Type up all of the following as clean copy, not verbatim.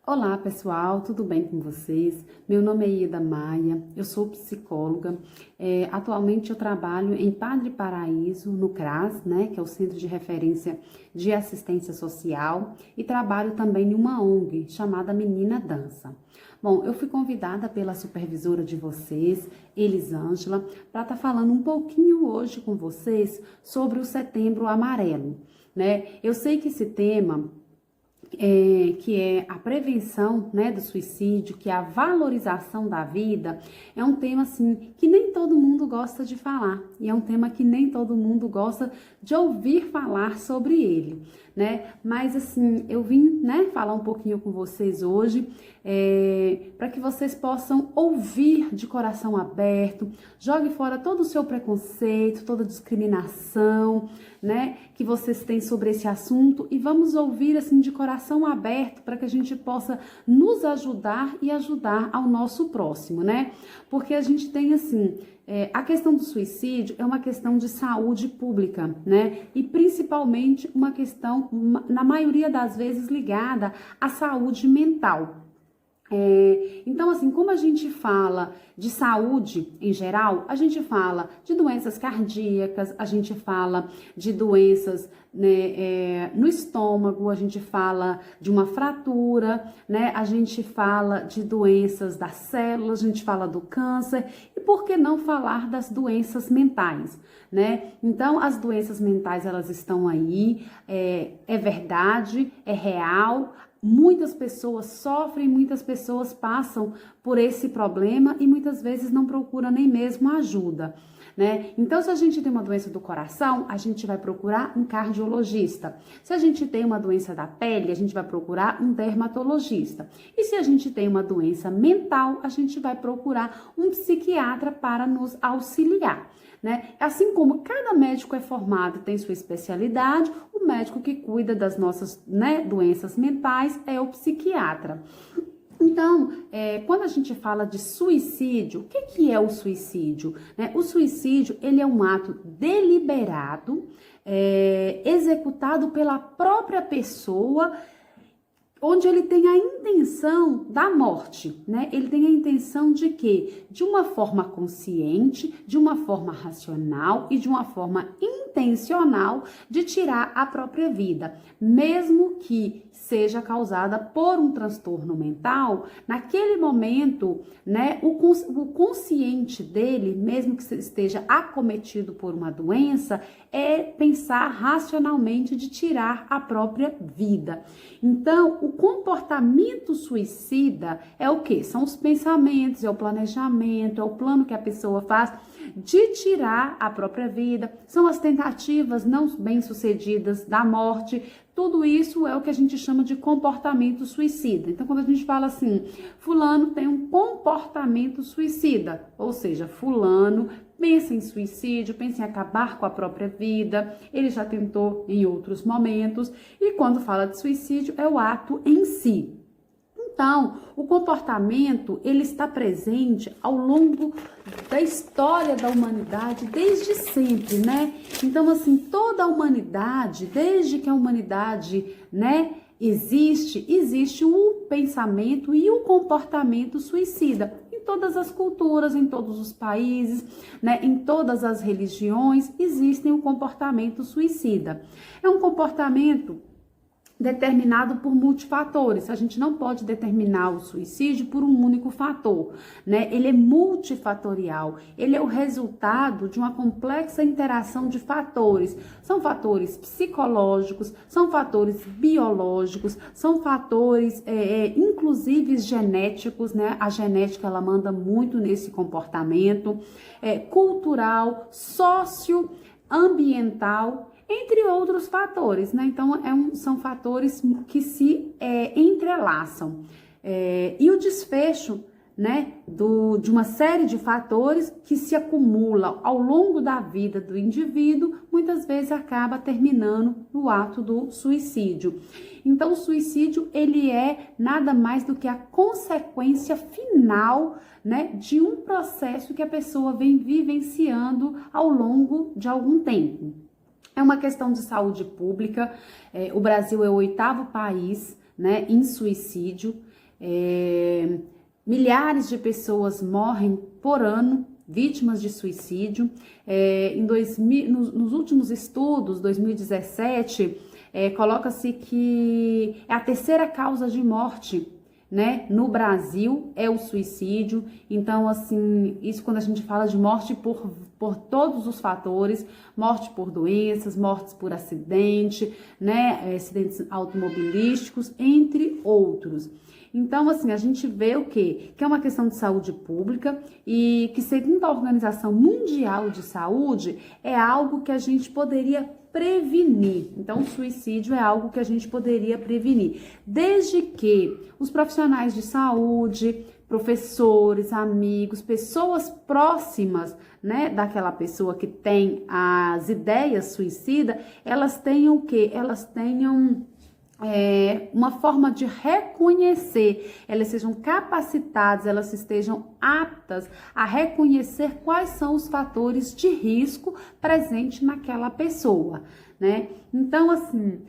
Olá pessoal, tudo bem com vocês? Meu nome é Ieda Maia, eu sou psicóloga. Atualmente eu trabalho em Padre Paraíso, no CRAS, né, que é o Centro de Referência de Assistência Social, e trabalho também em uma ONG chamada Menina Dança. Bom, eu fui convidada pela supervisora de vocês, Elisângela, para estar falando um pouquinho hoje com vocês sobre o Setembro Amarelo, né? Eu sei que esse tema que é a prevenção, né, do suicídio, que é a valorização da vida, é um tema assim que nem todo mundo gosta de falar e é um tema que nem todo mundo gosta de ouvir falar sobre ele, né? Mas assim, eu vim, né, falar um pouquinho com vocês hoje para que vocês possam ouvir de coração aberto, jogue fora todo o seu preconceito, toda a discriminação, né, que vocês têm sobre esse assunto e vamos ouvir assim de coração aberto para que a gente possa nos ajudar e ajudar ao nosso próximo, né? Porque a gente tem assim, a questão do suicídio é uma questão de saúde pública, né? E principalmente uma questão, na maioria das vezes, ligada à saúde mental. Então, assim, como a gente fala de saúde em geral, a gente fala de doenças cardíacas, a gente fala de doenças, né, no estômago, a gente fala de uma fratura, né, a gente fala de doenças das células, a gente fala do câncer, e por que não falar das doenças mentais, né? Então, as doenças mentais, elas estão aí, é verdade, é real. Muitas pessoas sofrem, muitas pessoas passam por esse problema e muitas vezes não procuram nem mesmo ajuda, né? Então, se a gente tem uma doença do coração, a gente vai procurar um cardiologista. Se a gente tem uma doença da pele, a gente vai procurar um dermatologista. E se a gente tem uma doença mental, a gente vai procurar um psiquiatra para nos auxiliar, né? Assim como cada médico é formado, tem sua especialidade, o médico que cuida das nossas, né, doenças mentais é o psiquiatra. Então, quando a gente fala de suicídio, o que é o suicídio? Né? O suicídio, ele é um ato deliberado, executado pela própria pessoa, onde ele tem a intenção da morte, né? Ele tem a intenção de quê? De uma forma consciente, de uma forma racional e de uma forma intencional de tirar a própria vida, mesmo que seja causada por um transtorno mental. Naquele momento, né, o consciente dele, mesmo que esteja acometido por uma doença, é pensar racionalmente de tirar a própria vida. Então, o comportamento suicida é o quê? São os pensamentos, é o planejamento, é o plano que a pessoa faz de tirar a própria vida, são as tentativas não bem-sucedidas da morte. Tudo isso é o que a gente chama de comportamento suicida. Então, quando a gente fala assim, fulano tem um comportamento suicida, ou seja, fulano pensa em suicídio, pensa em acabar com a própria vida, ele já tentou em outros momentos, e quando fala de suicídio é o ato em si. Então, o comportamento, ele está presente ao longo da história da humanidade, desde sempre, né? Então, assim, toda a humanidade, desde que a humanidade, né, existe o pensamento e o comportamento suicida. Em todas as culturas, em todos os países, né, em todas as religiões, existem o comportamento suicida. É um comportamento determinado por multifatores. A gente não pode determinar o suicídio por um único fator, né? Ele é multifatorial. Ele é o resultado de uma complexa interação de fatores. São fatores psicológicos, são fatores biológicos, são fatores, inclusive genéticos, né? A genética, ela manda muito nesse comportamento, cultural, socioambiental, entre outros fatores, né? Então, são fatores que se entrelaçam. E o desfecho, né, de uma série de fatores que se acumulam ao longo da vida do indivíduo, muitas vezes acaba terminando no ato do suicídio. Então, o suicídio, ele é nada mais do que a consequência final, né, de um processo que a pessoa vem vivenciando ao longo de algum tempo. É uma questão de saúde pública. O Brasil é o 8º país, né, em suicídio. Milhares de pessoas morrem por ano vítimas de suicídio. Nos últimos estudos, 2017, coloca-se que é a terceira causa de morte, né, no Brasil, é o suicídio. Então, assim, isso quando a gente fala de morte por todos os fatores, morte por doenças, mortes por acidente, né, acidentes automobilísticos, entre outros. Então, assim, a gente vê o quê? Que é uma questão de saúde pública e que, segundo a Organização Mundial de Saúde, é algo que a gente poderia prevenir. Então, o suicídio é algo que a gente poderia prevenir, desde que os profissionais de saúde, professores, amigos, pessoas próximas, né, daquela pessoa que tem as ideias suicidas, elas tenham o quê? Elas tenham uma forma de reconhecer, elas sejam capacitadas, elas estejam aptas a reconhecer quais são os fatores de risco presentes naquela pessoa, né? Então, assim,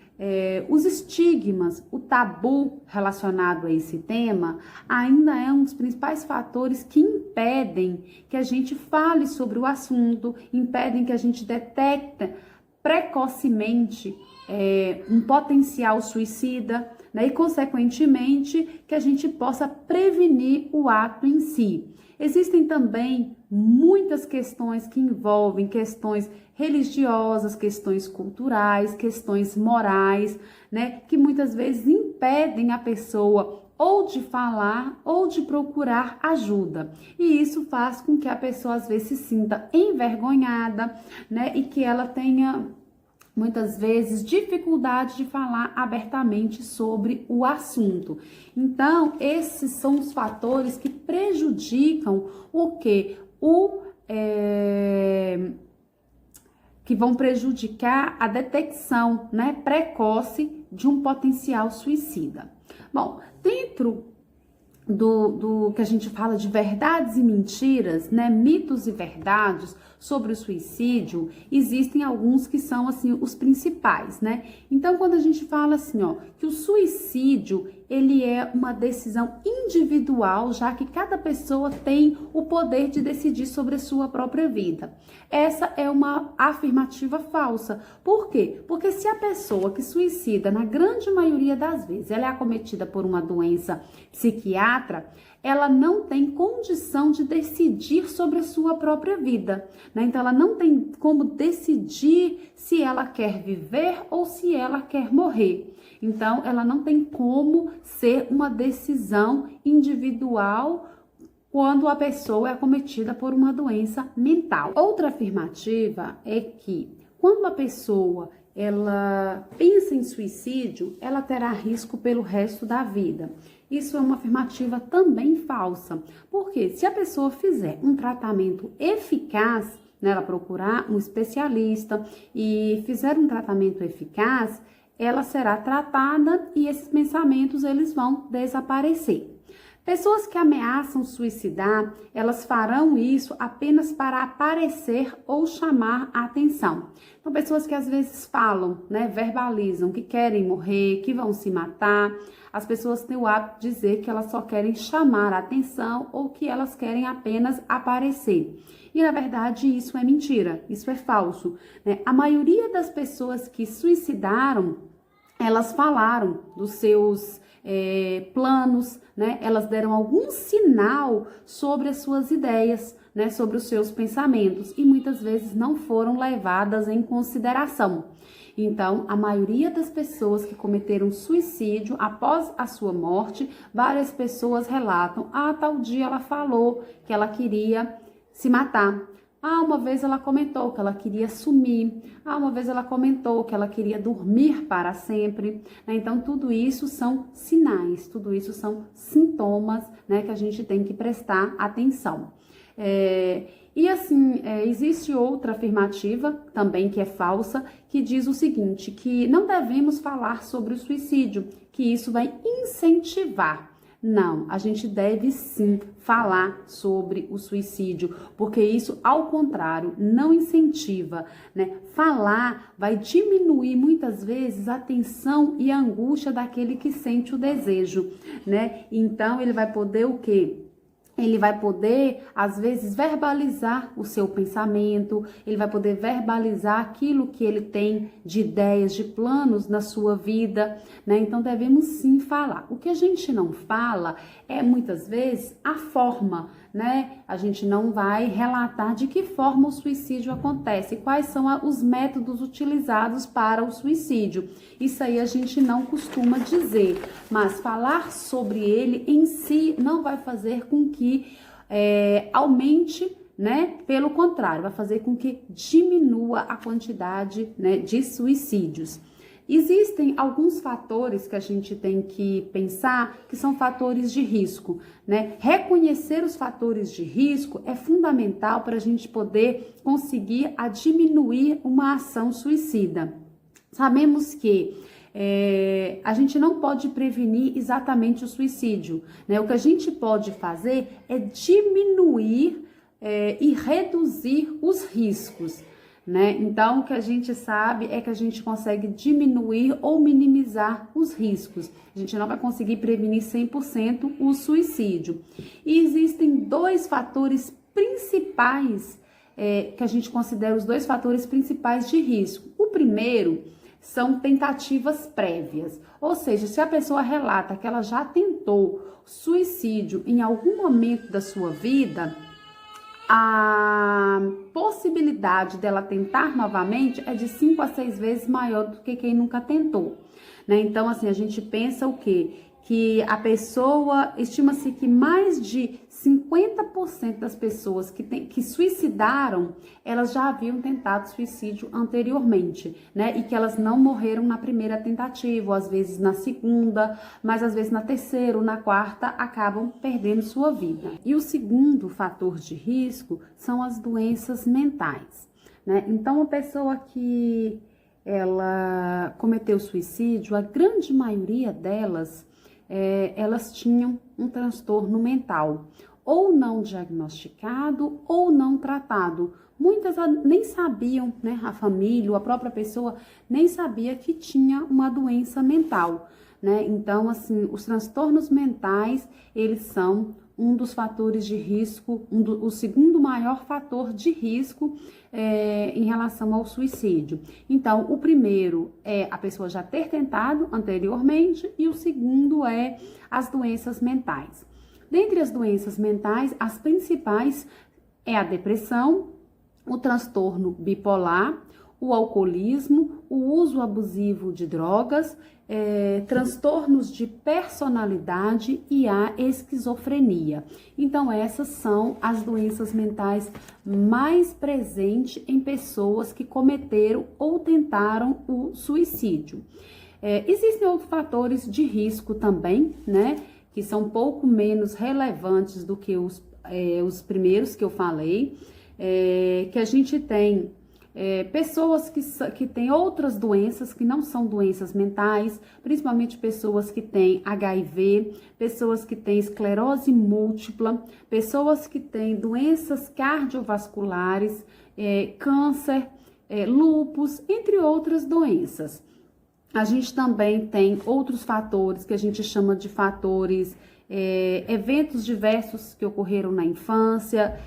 os estigmas, o tabu relacionado a esse tema ainda é um dos principais fatores que impedem que a gente fale sobre o assunto, impedem que a gente detecte precocemente um potencial suicida, né? E, consequentemente, que a gente possa prevenir o ato em si. Existem também muitas questões que envolvem questões religiosas, questões culturais, questões morais, né? Que muitas vezes impedem a pessoa ou de falar ou de procurar ajuda. E isso faz com que a pessoa às vezes se sinta envergonhada, né? E que ela tenha muitas vezes dificuldade de falar abertamente sobre o assunto. Então, esses são os fatores que prejudicam o quê? Que vão prejudicar a detecção, né, precoce de um potencial suicida. Bom, dentro do que a gente fala de verdades e mentiras, né, mitos e verdades sobre o suicídio, existem alguns que são, assim, os principais, né? Então, quando a gente fala assim, ó, que o suicídio, ele é uma decisão individual, já que cada pessoa tem o poder de decidir sobre a sua própria vida. Essa é uma afirmativa falsa. Por quê? Porque se a pessoa que suicida, na grande maioria das vezes, ela é acometida por uma doença psiquiátrica, ela não tem condição de decidir sobre a sua própria vida, né? Então, ela não tem como decidir se ela quer viver ou se ela quer morrer. Então, ela não tem como ser uma decisão individual quando a pessoa é acometida por uma doença mental. Outra afirmativa é que quando a pessoa ela pensa em suicídio, ela terá risco pelo resto da vida. Isso é uma afirmativa também falsa, porque se a pessoa fizer um tratamento eficaz, né, ela procurar um especialista e fizer um tratamento eficaz, ela será tratada e esses pensamentos eles vão desaparecer. Pessoas que ameaçam suicidar, elas farão isso apenas para aparecer ou chamar a atenção. Então, pessoas que às vezes falam, né, verbalizam que querem morrer, que vão se matar. As pessoas têm o hábito de dizer que elas só querem chamar a atenção ou que elas querem apenas aparecer. E, na verdade, isso é mentira, isso é falso, né? A maioria das pessoas que suicidaram, elas falaram dos seus planos, né? Elas deram algum sinal sobre as suas ideias, né? Sobre os seus pensamentos e muitas vezes não foram levadas em consideração. Então, a maioria das pessoas que cometeram suicídio após a sua morte, várias pessoas relatam: tal dia ela falou que ela queria se matar. Uma vez ela comentou que ela queria sumir. Uma vez ela comentou que ela queria dormir para sempre. Então, tudo isso são sinais, tudo isso são sintomas, né, que a gente tem que prestar atenção. E assim, existe outra afirmativa também que é falsa, que diz o seguinte, que não devemos falar sobre o suicídio, que isso vai incentivar, Não, a gente deve sim falar sobre o suicídio, porque isso, ao contrário, não incentiva, né? Falar vai diminuir muitas vezes a tensão e a angústia daquele que sente o desejo, né? Então, ele vai poder o quê? Ele vai poder, às vezes, verbalizar o seu pensamento, ele vai poder verbalizar aquilo que ele tem de ideias, de planos na sua vida, né? Então, devemos sim falar. O que a gente não fala é, muitas vezes, a forma, né? A gente não vai relatar de que forma o suicídio acontece, quais são os métodos utilizados para o suicídio. Isso aí a gente não costuma dizer, mas falar sobre ele em si não vai fazer com que aumente, né? Pelo contrário, vai fazer com que diminua a quantidade, né, de suicídios. Existem alguns fatores que a gente tem que pensar que são fatores de risco, né? Reconhecer os fatores de risco é fundamental para a gente poder conseguir diminuir uma ação suicida. Sabemos que a gente não pode prevenir exatamente o suicídio, né? O que a gente pode fazer é diminuir e reduzir os riscos, né? Então, o que a gente sabe é que a gente consegue diminuir ou minimizar os riscos. A gente não vai conseguir prevenir 100% o suicídio. E existem dois fatores principais que a gente considera os dois fatores principais de risco. O primeiro são tentativas prévias, ou seja, se a pessoa relata que ela já tentou suicídio em algum momento da sua vida, a possibilidade dela tentar novamente é de 5 a 6 vezes maior do que quem nunca tentou, né? Então, assim, a gente pensa o quê? Que a pessoa, estima-se que mais de 50% das pessoas que suicidaram, elas já haviam tentado suicídio anteriormente, né? E que elas não morreram na primeira tentativa, ou às vezes na segunda, mas às vezes na terceira ou na quarta, acabam perdendo sua vida. E o segundo fator de risco são as doenças mentais, né? Então, a pessoa que ela cometeu suicídio, a grande maioria delas, elas tinham um transtorno mental, ou não diagnosticado ou não tratado. Muitas nem sabiam, né? A família, a própria pessoa nem sabia que tinha uma doença mental, né? Então, assim, os transtornos mentais, eles são um dos fatores de risco, o segundo maior fator de risco em relação ao suicídio. Então, o primeiro é a pessoa já ter tentado anteriormente e o segundo é as doenças mentais. Dentre as doenças mentais, as principais é a depressão, o transtorno bipolar, o alcoolismo, o uso abusivo de drogas, transtornos de personalidade e a esquizofrenia. Então, essas são as doenças mentais mais presentes em pessoas que cometeram ou tentaram o suicídio. Existem outros fatores de risco também, né, que são um pouco menos relevantes do que os primeiros que eu falei, que a gente tem pessoas que têm outras doenças que não são doenças mentais, principalmente pessoas que têm HIV, pessoas que têm esclerose múltipla, pessoas que têm doenças cardiovasculares, câncer, lúpus, entre outras doenças. A gente também tem outros fatores que a gente chama de fatores, eventos diversos que ocorreram na infância,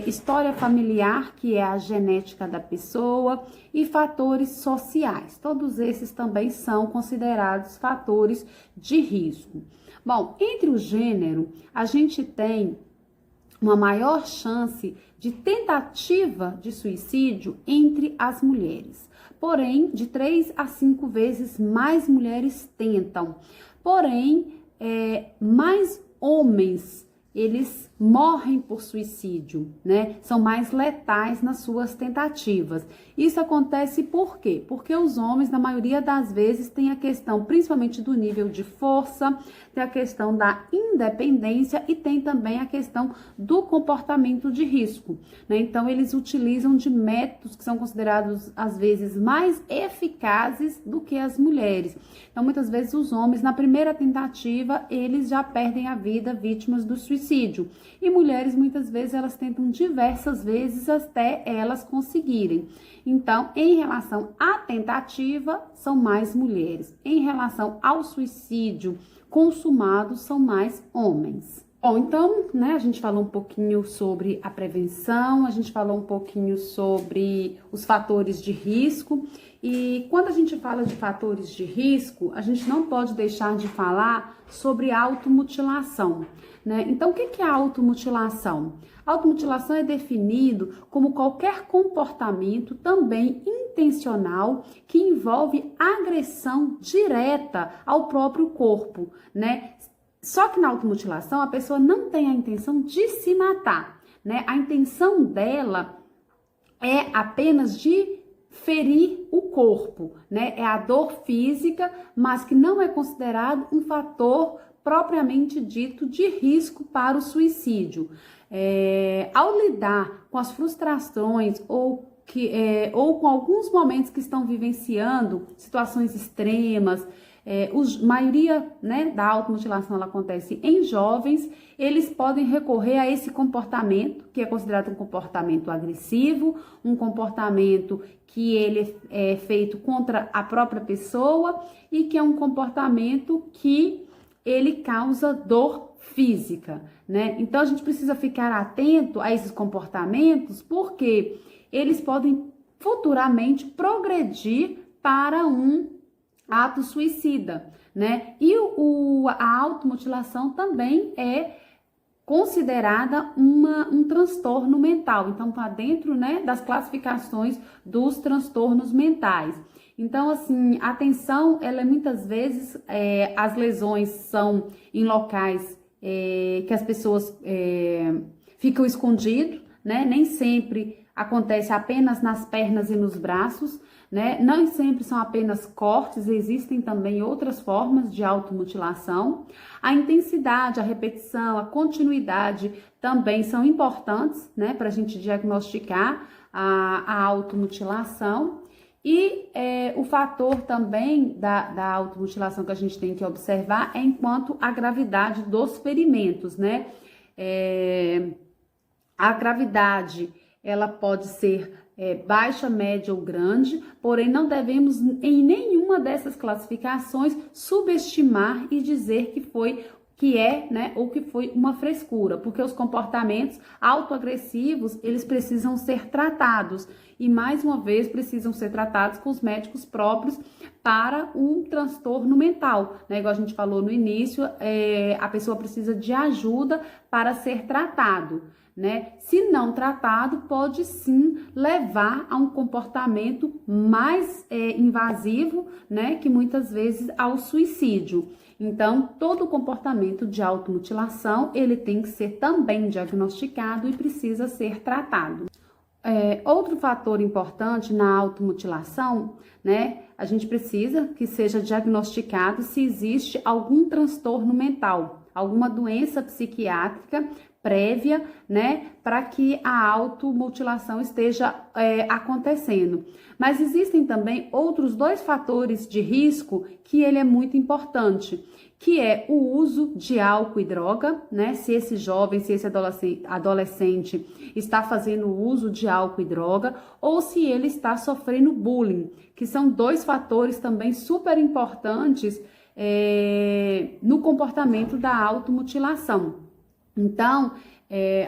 história familiar, que é a genética da pessoa, e fatores sociais. Todos esses também são considerados fatores de risco. Bom, entre o gênero, a gente tem uma maior chance de tentativa de suicídio entre as mulheres. Porém, de 3 a 5 vezes mais mulheres tentam. Porém, mais homens, eles morrem por suicídio, né? São mais letais nas suas tentativas. Isso acontece por quê? Porque os homens, na maioria das vezes, têm a questão, principalmente do nível de força, tem a questão da independência e tem também a questão do comportamento de risco, né? Então, eles utilizam de métodos que são considerados, às vezes, mais eficazes do que as mulheres. Então, muitas vezes, os homens, na primeira tentativa, eles já perdem a vida vítimas do suicídio. E mulheres, muitas vezes, elas tentam diversas vezes até elas conseguirem. Então, em relação à tentativa, são mais mulheres. Em relação ao suicídio consumado, são mais homens. Bom, então, né, a gente falou um pouquinho sobre a prevenção, a gente falou um pouquinho sobre os fatores de risco. E quando a gente fala de fatores de risco, a gente não pode deixar de falar sobre automutilação, né? Então, o que é a automutilação? A automutilação é definido como qualquer comportamento também intencional que envolve agressão direta ao próprio corpo, né? Só que na automutilação a pessoa não tem a intenção de se matar, né? A intenção dela é apenas de ferir o corpo, né? É a dor física, mas que não é considerado um fator propriamente dito de risco para o suicídio. Ao lidar com as frustrações ou com alguns momentos que estão vivenciando situações extremas, maioria, né, da automutilação ela acontece em jovens, eles podem recorrer a esse comportamento, que é considerado um comportamento agressivo, um comportamento que ele é feito contra a própria pessoa e que é um comportamento que ele causa dor física, né? Então a gente precisa ficar atento a esses comportamentos porque eles podem futuramente progredir para um ato suicida, né? E a automutilação também é considerada um transtorno mental. Então, tá dentro, né, das classificações dos transtornos mentais. Então, assim, a atenção, ela é muitas vezes, as lesões são em locais que as pessoas ficam escondidas, né? Nem sempre acontece apenas nas pernas e nos braços, né? Não sempre são apenas cortes, existem também outras formas de automutilação. A intensidade, a repetição, a continuidade também são importantes, né, para a gente diagnosticar a automutilação. E o fator também da automutilação que a gente tem que observar é enquanto a gravidade dos ferimentos, né? A gravidade, ela pode ser baixa, média ou grande, porém não devemos em nenhuma dessas classificações subestimar e dizer ou que foi uma frescura, porque os comportamentos autoagressivos, eles precisam ser tratados e mais uma vez precisam ser tratados com os médicos próprios para um transtorno mental, né? Igual a gente falou no início, a pessoa precisa de ajuda para ser tratado, né? Se não tratado, pode sim levar a um comportamento mais invasivo, né? Que muitas vezes ao suicídio. Então, todo comportamento de automutilação, ele tem que ser também diagnosticado e precisa ser tratado. Outro fator importante na automutilação, né? A gente precisa que seja diagnosticado se existe algum transtorno mental, alguma doença psiquiátrica prévia, né, para que a automutilação esteja acontecendo. Mas existem também outros dois fatores de risco que ele é muito importante, que é o uso de álcool e droga, né? Se esse jovem, se esse adolescente está fazendo uso de álcool e droga, ou se ele está sofrendo bullying, que são dois fatores também super importantes no comportamento da automutilação. Então,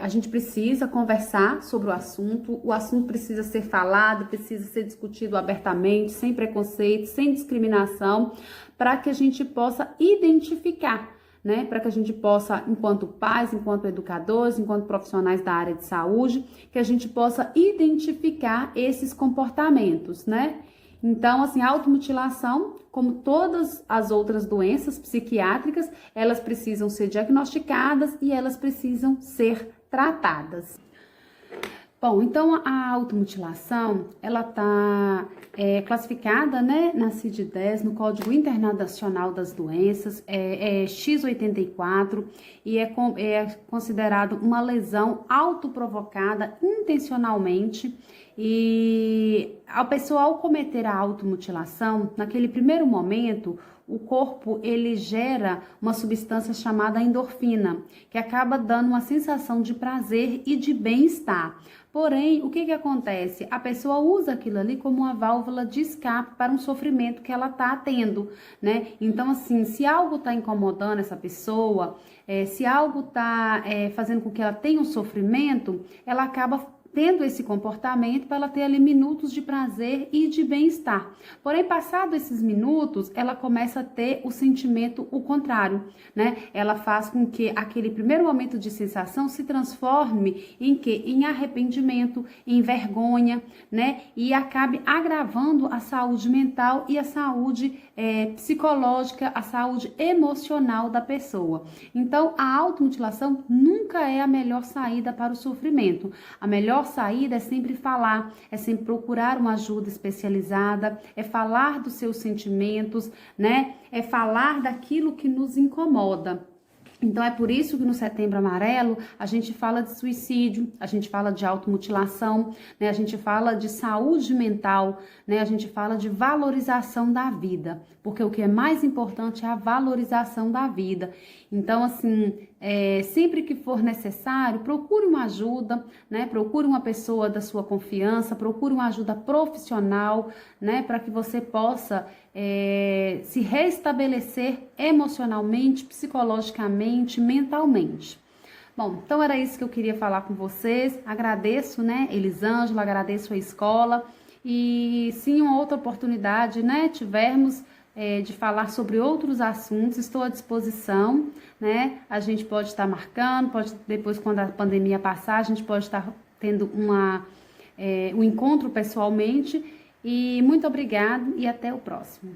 a gente precisa conversar sobre o assunto precisa ser falado, precisa ser discutido abertamente, sem preconceito, sem discriminação, para que a gente possa identificar, né? Para que a gente possa, enquanto pais, enquanto educadores, enquanto profissionais da área de saúde, que a gente possa identificar esses comportamentos, né? Então, assim, a automutilação, como todas as outras doenças psiquiátricas, elas precisam ser diagnosticadas e elas precisam ser tratadas. Bom, então a automutilação, ela está classificada, né, na CID-10, no Código Internacional das Doenças, X84, e é considerado uma lesão autoprovocada intencionalmente. E a pessoa, ao cometer a automutilação, naquele primeiro momento, o corpo ele gera uma substância chamada endorfina, que acaba dando uma sensação de prazer e de bem-estar. Porém, o que acontece? A pessoa usa aquilo ali como uma válvula de escape para um sofrimento que ela está tendo, né? Então, assim, se algo está incomodando essa pessoa, se algo está fazendo com que ela tenha um sofrimento, ela acaba tendo esse comportamento para ela ter ali minutos de prazer e de bem-estar. Porém, passado esses minutos, ela começa a ter o sentimento o contrário, né? Ela faz com que aquele primeiro momento de sensação se transforme em quê? Em arrependimento, em vergonha, né? E acabe agravando a saúde mental e a saúde psicológica, a saúde emocional da pessoa. Então, a automutilação nunca é a melhor saída para o sofrimento. A melhor saída é sempre falar, é sempre procurar uma ajuda especializada, é falar dos seus sentimentos, né? É falar daquilo que nos incomoda. Então, é por isso que no Setembro Amarelo a gente fala de suicídio, a gente fala de automutilação, né? A gente fala de saúde mental, né? A gente fala de valorização da vida, porque o que é mais importante é a valorização da vida. Então, assim, sempre que for necessário, procure uma ajuda, né? Procure uma pessoa da sua confiança, procure uma ajuda profissional, né? Para que você possa se restabelecer emocionalmente, psicologicamente, mentalmente. Bom, então era isso que eu queria falar com vocês. Agradeço, né, Elisângela, agradeço a escola. E se em uma outra oportunidade, né, tivermos de falar sobre outros assuntos, estou à disposição, né? A gente pode estar marcando, depois, quando a pandemia passar, a gente pode estar tendo um encontro pessoalmente. E muito obrigado e até o próximo.